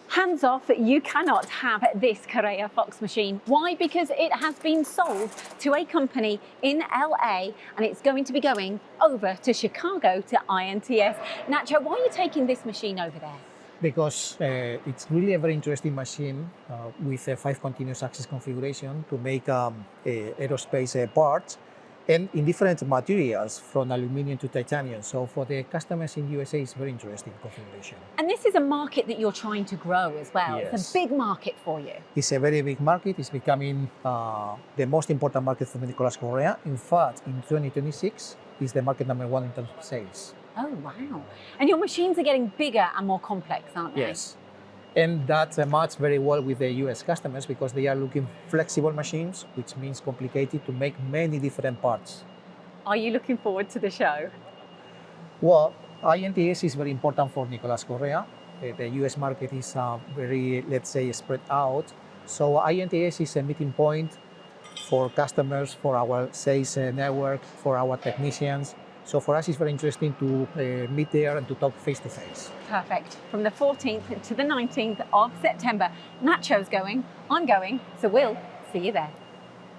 Hands off, you cannot have this Correa Fox machine. Why? Because it has been sold to a company in LA and it's going to be going over to Chicago to IMTS. Nacho, why are you taking this machine over there? Because it's really a very interesting machine with a 5 continuous access configuration to make aerospace parts and in different materials from aluminium to titanium. So for the customers in USA, it's very interesting configuration. And this is a market that you're trying to grow as well. Yes. It's a big market for you. It's a very big market. It's becoming the most important market for Nicolás Correa. In fact, in 2026, it's the market #1 in terms of sales. Oh, wow. And your machines are getting bigger and more complex, aren't they? Yes. And that matches very well with the US customers because they are looking flexible machines, which means complicated to make many different parts. Are you looking forward to the show? Well, IMTS is very important for Nicolás Correa. The US market is very, let's say, spread out. So IMTS is a meeting point for customers, for our sales network, for our technicians. So for us, it's very interesting to meet there and to talk face to face. Perfect. From the 14th to the 19th of September, Nacho's going, I'm going, so we'll see you there.